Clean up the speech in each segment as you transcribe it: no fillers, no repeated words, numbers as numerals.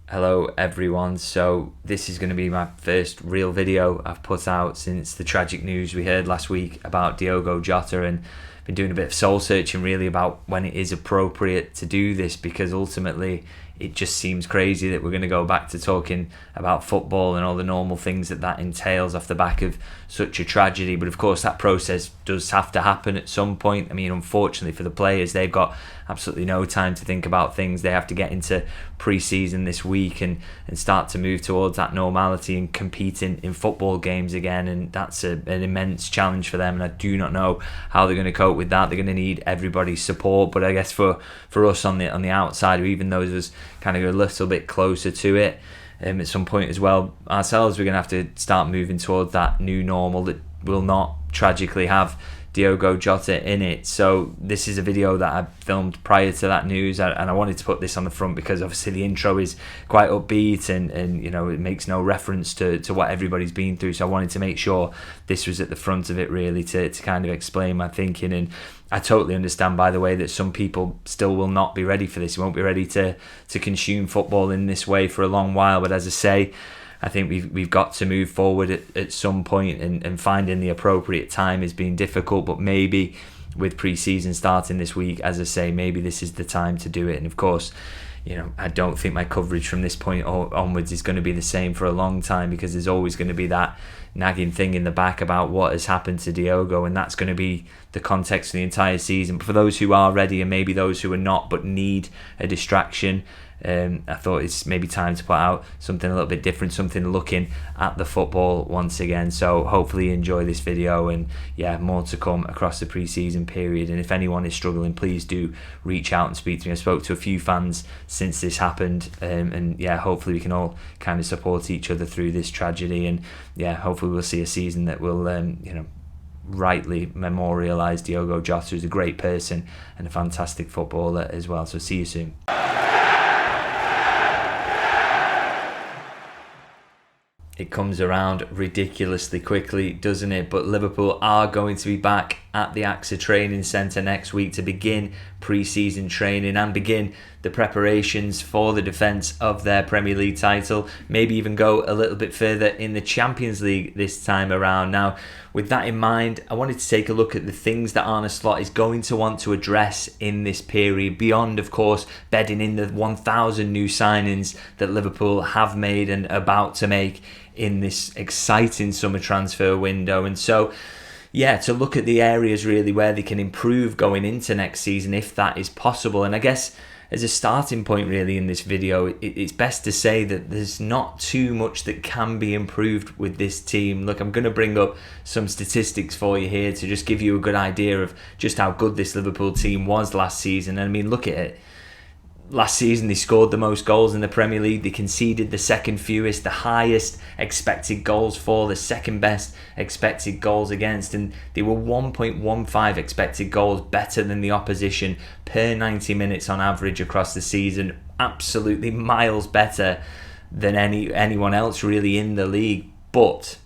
Hello everyone, so this is going to be my first real video I've put out since the tragic news we heard last week about Diogo Jota, and been doing a bit of soul searching really about when it is appropriate to do this, because ultimately it just seems crazy that we're going to go back to talking about football and all the normal things that entails off the back of such a tragedy. But of course that process does have to happen at some point. I mean, unfortunately for the players, they've got absolutely no time to think about things. They have to get into pre-season this week and start to move towards that normality and competing in football games again, and that's an immense challenge for them, and I do not know how they're going to cope with that. They're going to need everybody's support, but I guess for us on the outside, or even those of us kind of a little bit closer to it at some point as well ourselves, we're going to have to start moving towards that new normal that will not tragically have Diogo Jota in it. So this is a video that I filmed prior to that news, and I wanted to put this on the front because obviously the intro is quite upbeat and you know, it makes no reference to what everybody's been through, so I wanted to make sure this was at the front of it really to kind of explain my thinking. And I totally understand, by the way, that some people still will not be ready for this, won't be ready to consume football in this way for a long while, but as I say, I think we've got to move forward at some point, and finding the appropriate time has been difficult, but maybe with pre-season starting this week, as I say, maybe this is the time to do it. And of course, you know, I don't think my coverage from this point onwards is going to be the same for a long time, because there's always going to be that nagging thing in the back about what has happened to Diogo, and that's going to be the context of the entire season. But for those who are ready, and maybe those who are not but need a distraction, I thought it's maybe time to put out something a little bit different, something looking at the football once again. So hopefully you enjoy this video, and yeah, more to come across the pre-season period. And if anyone is struggling, please do reach out and speak to me. I spoke to a few fans since this happened, and yeah, hopefully we can all kind of support each other through this tragedy, and yeah, hopefully we'll see a season that will you know, rightly memorialise Diogo Jota, who's a great person and a fantastic footballer as well. So see you soon. It comes around ridiculously quickly, doesn't it? But Liverpool are going to be back at the AXA training centre next week to begin pre-season training and begin the preparations for the defence of their Premier League title. Maybe even go a little bit further in the Champions League this time around. Now, with that in mind, I wanted to take a look at the things that Arne Slot is going to want to address in this period, beyond, of course, bedding in the 1,000 new signings that Liverpool have made and about to make in this exciting summer transfer window. And so, yeah, to look at the areas really where they can improve going into next season, if that is possible. And I guess as a starting point really in this video, it's best to say that there's not too much that can be improved with this team. Look, I'm going to bring up some statistics for you here to just give you a good idea of just how good this Liverpool team was last season. And I mean, look at it. Last season, they scored the most goals in the Premier League. They conceded the second fewest, the highest expected goals for, the second best expected goals against, and they were 1.15 expected goals better than the opposition per 90 minutes on average across the season. Absolutely miles better than anyone else really in the league. But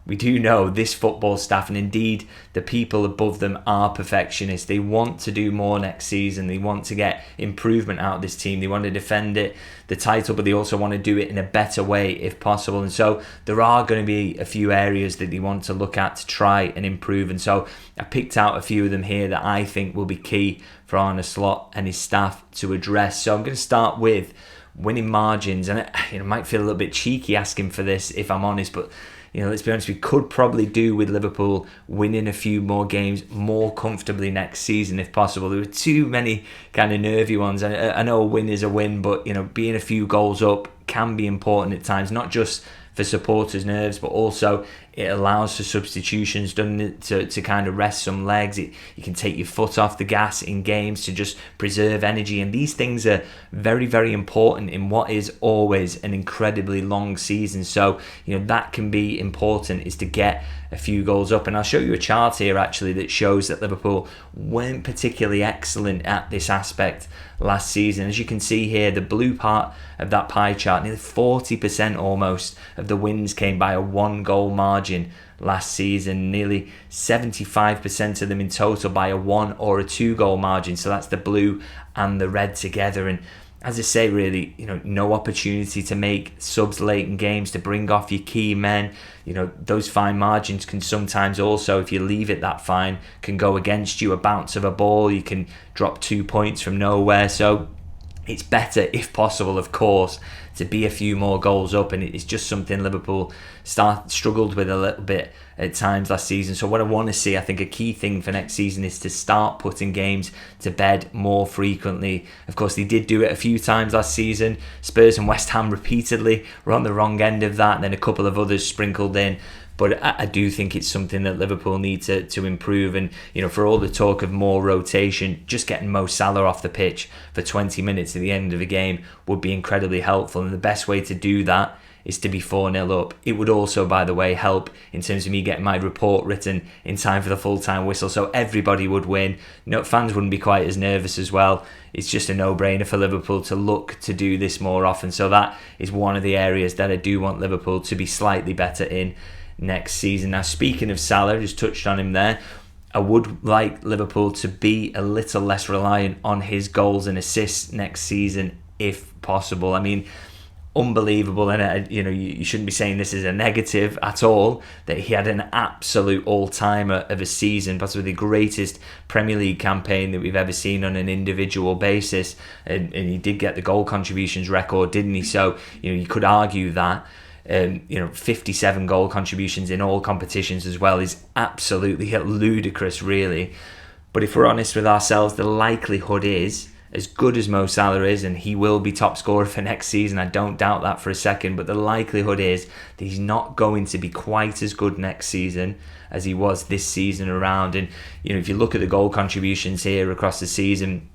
we do know this football staff, and indeed the people above them, are perfectionists. They want to do more next season. They want to get improvement out of this team. They want to defend the title, but they also want to do it in a better way if possible. And so there are going to be a few areas that they want to look at to try and improve. And so I picked out a few of them here that I think will be key for Arne Slot and his staff to address. So I'm going to start with winning margins. And it might feel a little bit cheeky asking for this, if I'm honest, but you know, let's be honest, we could probably do with Liverpool winning a few more games more comfortably next season if possible. There were too many kind of nervy ones. I know a win is a win, but you know, being a few goals up can be important at times, not just for supporters' nerves, but also it allows for substitutions, doesn't it, to kind of rest some legs. You can take your foot off the gas in games to just preserve energy, and these things are very, very important in what is always an incredibly long season. So you know, that can be important, is to get a few goals up. And I'll show you a chart here actually that shows that Liverpool weren't particularly excellent at this aspect last season. As you can see here, the blue part of that pie chart, nearly 40% almost of the wins came by a 1-goal margin last season, nearly 75% of them in total by a 1 or a 2-goal margin. So that's the blue and the red together. And as I say, really, no opportunity to make subs late in games, to bring off your key men. Those fine margins can sometimes also, if you leave it that fine, can go against you. A bounce of a ball, you can drop 2 points from nowhere. So it's better, if possible, of course, to be a few more goals up, and it's just something Liverpool struggled with a little bit at times last season. So what I want to see, I think a key thing for next season is to start putting games to bed more frequently. Of course, they did do it a few times last season. Spurs and West Ham repeatedly were on the wrong end of that, and then a couple of others sprinkled in. But I do think it's something that Liverpool need to improve. And, for all the talk of more rotation, just getting Mo Salah off the pitch for 20 minutes at the end of a game would be incredibly helpful. And the best way to do that is to be 4-0 up. It would also, by the way, help in terms of me getting my report written in time for the full-time whistle. So everybody would win. Fans wouldn't be quite as nervous as well. It's just a no-brainer for Liverpool to look to do this more often. So that is one of the areas that I do want Liverpool to be slightly better in next season. Now, speaking of Salah, just touched on him there, I would like Liverpool to be a little less reliant on his goals and assists next season if possible. I mean, unbelievable, and you shouldn't be saying this is a negative at all, that he had an absolute all-timer of a season, possibly the greatest Premier League campaign that we've ever seen on an individual basis, and he did get the goal contributions record, didn't he? So you could argue that 57 goal contributions in all competitions as well is absolutely ludicrous, really. But if we're honest with ourselves, the likelihood is, as good as Mo Salah is, and he will be top scorer for next season, I don't doubt that for a second, but the likelihood is that he's not going to be quite as good next season as he was this season around. And if you look at the goal contributions here across the season,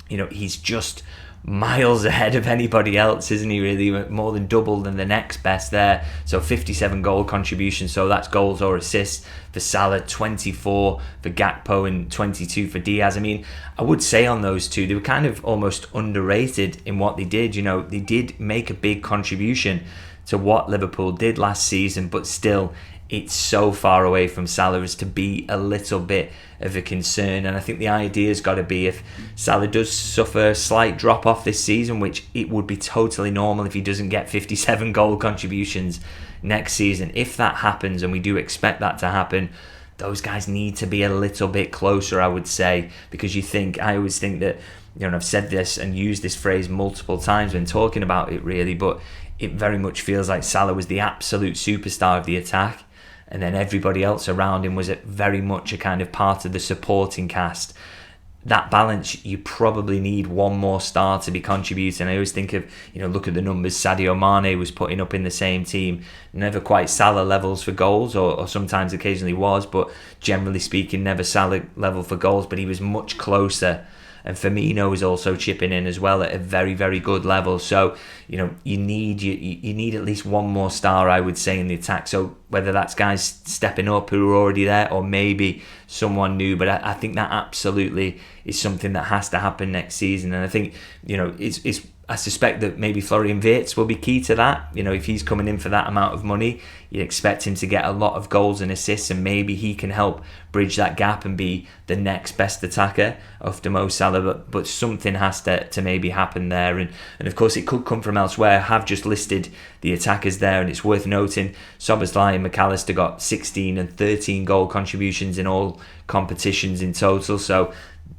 he's just miles ahead of anybody else, isn't he, really? More than double than the next best there. So 57 goal contributions, so that's goals or assists for Salah, 24 for Gakpo and 22 for Diaz. I mean, I would say on those two, they were kind of almost underrated in what they did. They did make a big contribution to what Liverpool did last season, but still, it's so far away from Salah as to be a little bit of a concern. And I think the idea's got to be, if Salah does suffer a slight drop off this season, which it would be totally normal if he doesn't get 57 goal contributions next season, if that happens, and we do expect that to happen, those guys need to be a little bit closer, I would say, because I always think that, and I've said this and used this phrase multiple times when talking about it, really, but it very much feels like Salah was the absolute superstar of the attack, and then everybody else around him was very much a kind of part of the supporting cast. That balance, you probably need one more star to be contributing. I always think of, look at the numbers Sadio Mane was putting up in the same team. Never quite Salah levels for goals, or sometimes occasionally was, but generally speaking, never Salah level for goals, but he was much closer. And Firmino is also chipping in as well at a very, very good level. So, you need at least one more star, I would say, in the attack. So whether that's guys stepping up who are already there, or maybe someone new, but I think that absolutely is something that has to happen next season. And I think, I suspect that maybe Florian Wirtz will be key to that. If he's coming in for that amount of money, you'd expect him to get a lot of goals and assists, and maybe he can help bridge that gap and be the next best attacker after Mo Salah. But something has to maybe happen there. And of course, it could come from elsewhere. I have just listed the attackers there, and it's worth noting Szoboszlai and McAllister got 16 and 13 goal contributions in all competitions in total. So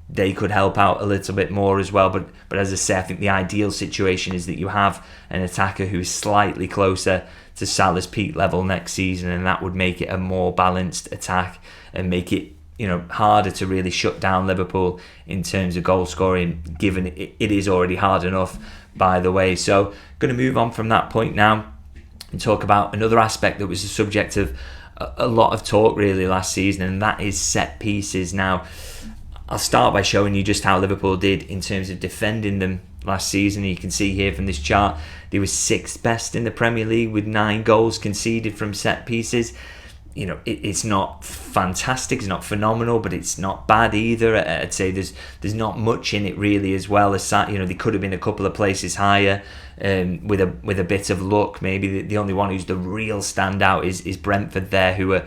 they could help out a little bit more as well. But as I say, I think the ideal situation is that you have an attacker who is slightly closer to Salah's peak level next season, and that would make it a more balanced attack and make it harder to really shut down Liverpool in terms of goal scoring, given it is already hard enough, by the way. So going to move on from that point now and talk about another aspect that was the subject of a lot of talk really last season, and that is set pieces. Now, I'll start by showing you just how Liverpool did in terms of defending them last season. You can see here from this chart, they were 6th best in the Premier League with 9 goals conceded from set pieces. It's not fantastic, it's not phenomenal, but it's not bad either. I'd say there's not much in it really as well. As they could have been a couple of places higher with a bit of luck. Maybe the only one who's the real standout is Brentford there, who are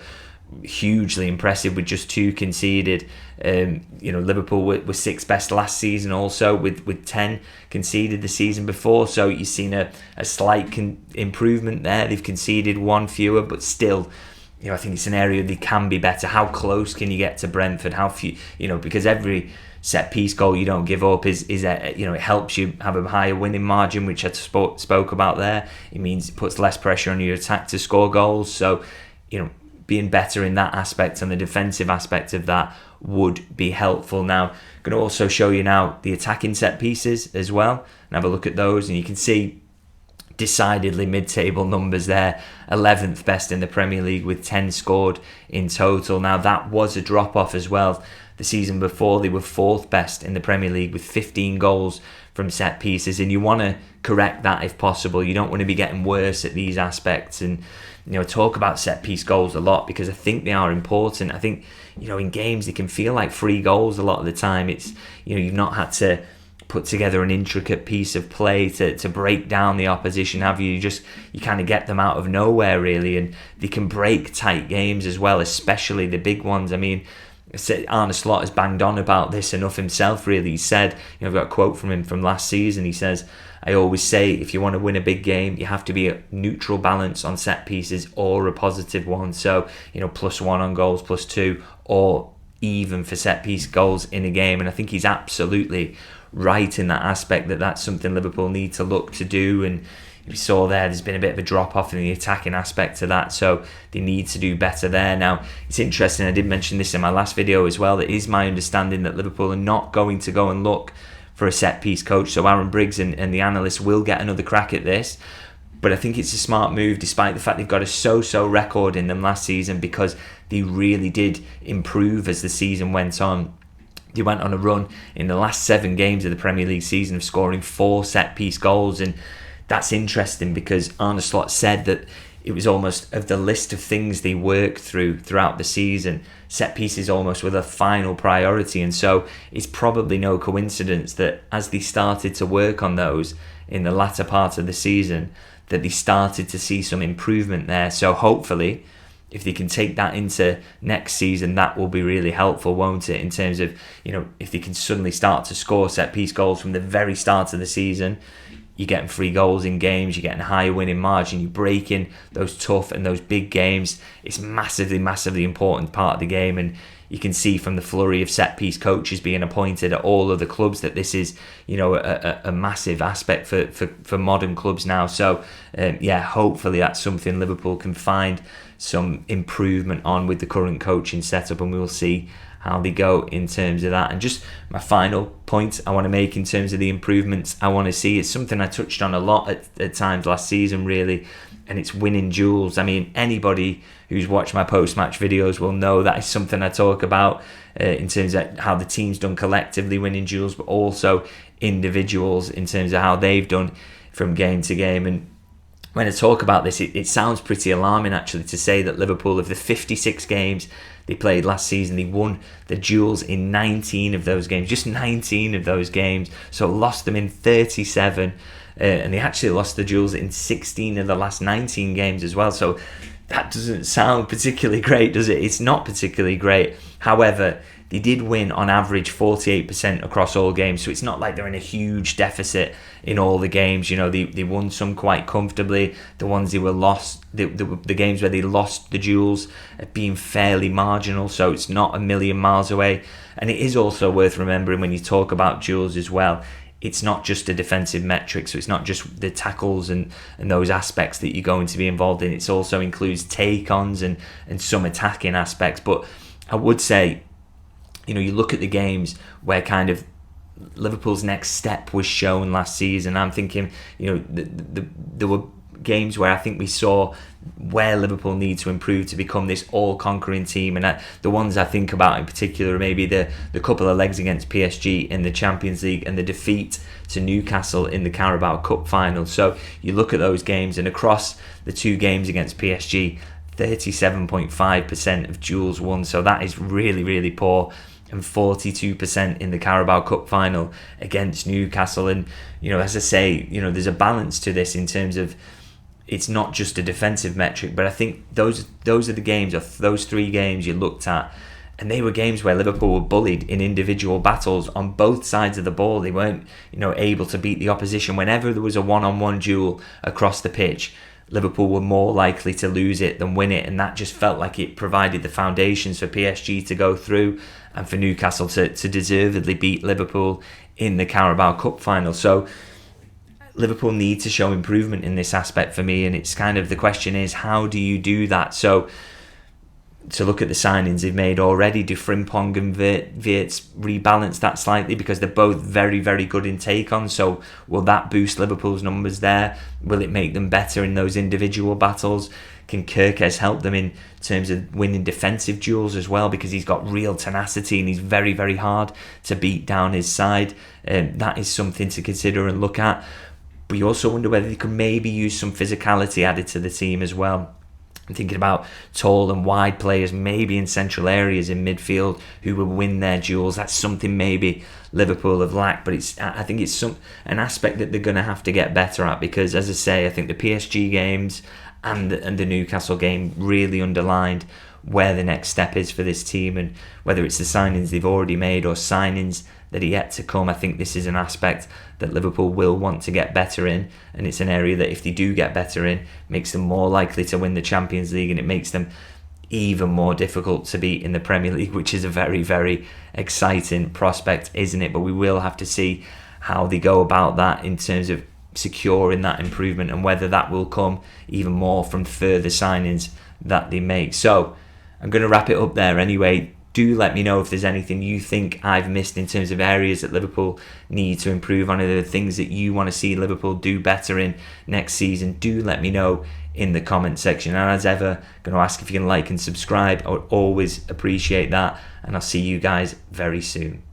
hugely impressive with just 2 conceded. Liverpool were 6th best last season also with 10 conceded the season before, so you've seen a slight improvement there. They've conceded 1 fewer, but still, I think it's an area they can be better. How close can you get to Brentford? How few, because every set piece goal you don't give up is it helps you have a higher winning margin, which I spoke about there. It means it puts less pressure on your attack to score goals. So, being better in that aspect and the defensive aspect of that would be helpful. Now, I'm going to also show you now the attacking set pieces as well and have a look at those, and you can see decidedly mid-table numbers there. 11th best in the Premier League with 10 scored in total. Now, that was a drop-off as well. The season before, they were 4th best in the Premier League with 15 goals from set pieces, and you want to correct that if possible. You don't want to be getting worse at these aspects, and talk about set piece goals a lot because I think they are important. I think in games they can feel like free goals a lot of the time. It's you've not had to put together an intricate piece of play to break down the opposition, have you? You kind of get them out of nowhere really, and they can break tight games as well, especially the big ones. I mean, Arne Slot has banged on about this enough himself really. He said, I've got a quote from him from last season. He says, I always say if you want to win a big game, you have to be a neutral balance on set pieces or a positive one. So, +1 on goals, +2, or even for set piece goals in a game. And I think he's absolutely right in that aspect, that's something Liverpool need to look to do. And you saw there's been a bit of a drop off in the attacking aspect to that, so they need to do better there. Now, it's interesting, I did mention this in my last video as well, it is my understanding that Liverpool are not going to go and look for a set piece coach, so Aaron Briggs and the analysts will get another crack at this. But I think it's a smart move, despite the fact they've got a so-so record in them last season, because they really did improve as the season went on. They went on a run in the last 7 games of the Premier League season of scoring 4 set piece goals, and that's interesting because Arne Slot said that it was almost of the list of things they worked throughout the season, set pieces almost were the final priority. And so it's probably no coincidence that as they started to work on those in the latter part of the season, that they started to see some improvement there. So hopefully, if they can take that into next season, that will be really helpful, won't it? In terms of, if they can suddenly start to score set piece goals from the very start of the season, you're getting free goals in games, you're getting a higher winning margin, you're breaking those tough and those big games. It's massively, massively important part of the game, and you can see from the flurry of set-piece coaches being appointed at all of the clubs that this is, a massive aspect for modern clubs now. So, hopefully that's something Liverpool can find some improvement on with the current coaching setup, and we'll see how they go in terms of that. And just my final point I want to make in terms of the improvements I want to see, it's something I touched on a lot at times last season really, and it's winning duels. I mean, anybody who's watched my post-match videos will know that is something I talk about in terms of how the team's done collectively winning duels, but also individuals in terms of how they've done from game to game. And when I talk about this, it sounds pretty alarming actually to say that Liverpool, of the 56 games they played last season, they won the duels in 19 of those games, just 19 of those games, so lost them in 37, and they actually lost the duels in 16 of the last 19 games as well. So that doesn't sound particularly great, does it? It's not particularly great. However, they did win on average 48% across all games, so it's not like they're in a huge deficit in all the games. They won some quite comfortably. The ones they were lost, the games where they lost the duels, being fairly marginal, so it's not a million miles away. And it is also worth remembering when you talk about duels as well, it's not just a defensive metric, so it's not just the tackles and those aspects that you're going to be involved in. It also includes take-ons and some attacking aspects. But I would say, you look at the games where kind of Liverpool's next step was shown last season. I'm thinking, there were games where I think we saw where Liverpool need to improve to become this all-conquering team. And the ones I think about in particular are maybe the couple of legs against PSG in the Champions League and the defeat to Newcastle in the Carabao Cup final. So you look at those games, and across the 2 games against PSG, 37.5% of duels won. So that is really, really poor. And 42% in the Carabao Cup final against Newcastle. And, as I say, there's a balance to this in terms of it's not just a defensive metric, but I think those are the games, or those 3 games you looked at, and they were games where Liverpool were bullied in individual battles on both sides of the ball. They weren't, able to beat the opposition. Whenever there was a one-on-one duel across the pitch, Liverpool were more likely to lose it than win it, and that just felt like it provided the foundations for PSG to go through and for Newcastle to deservedly beat Liverpool in the Carabao Cup final. So Liverpool need to show improvement in this aspect for me, and it's kind of, the question is, how do you do that? So to look at the signings they've made already, do Frimpong and Wirtz rebalance that slightly, because they're both very, very good in take-on? So will that boost Liverpool's numbers there? Will it make them better in those individual battles? Can Kerkez help them in terms of winning defensive duels as well, because he's got real tenacity and he's very, very hard to beat down his side? That is something to consider and look at. But you also wonder whether they could maybe use some physicality added to the team as well. I'm thinking about tall and wide players, maybe in central areas in midfield, who will win their duels. That's something maybe Liverpool have lacked, but I think it's an aspect that they're going to have to get better at, because, as I say, I think the PSG games and the Newcastle game really underlined where the next step is for this team, and whether it's the signings they've already made or signings that are yet to come. I think this is an aspect that Liverpool will want to get better in, and it's an area that, if they do get better in, makes them more likely to win the Champions League, and it makes them even more difficult to beat in the Premier League, which is a very, very exciting prospect, isn't it? But we will have to see how they go about that in terms of securing that improvement, and whether that will come even more from further signings that they make. So I'm going to wrap it up there anyway. Do let me know if there's anything you think I've missed in terms of areas that Liverpool need to improve on, or the things that you want to see Liverpool do better in next season. Do let me know in the comment section. And as ever, I'm going to ask if you can like and subscribe. I would always appreciate that. And I'll see you guys very soon.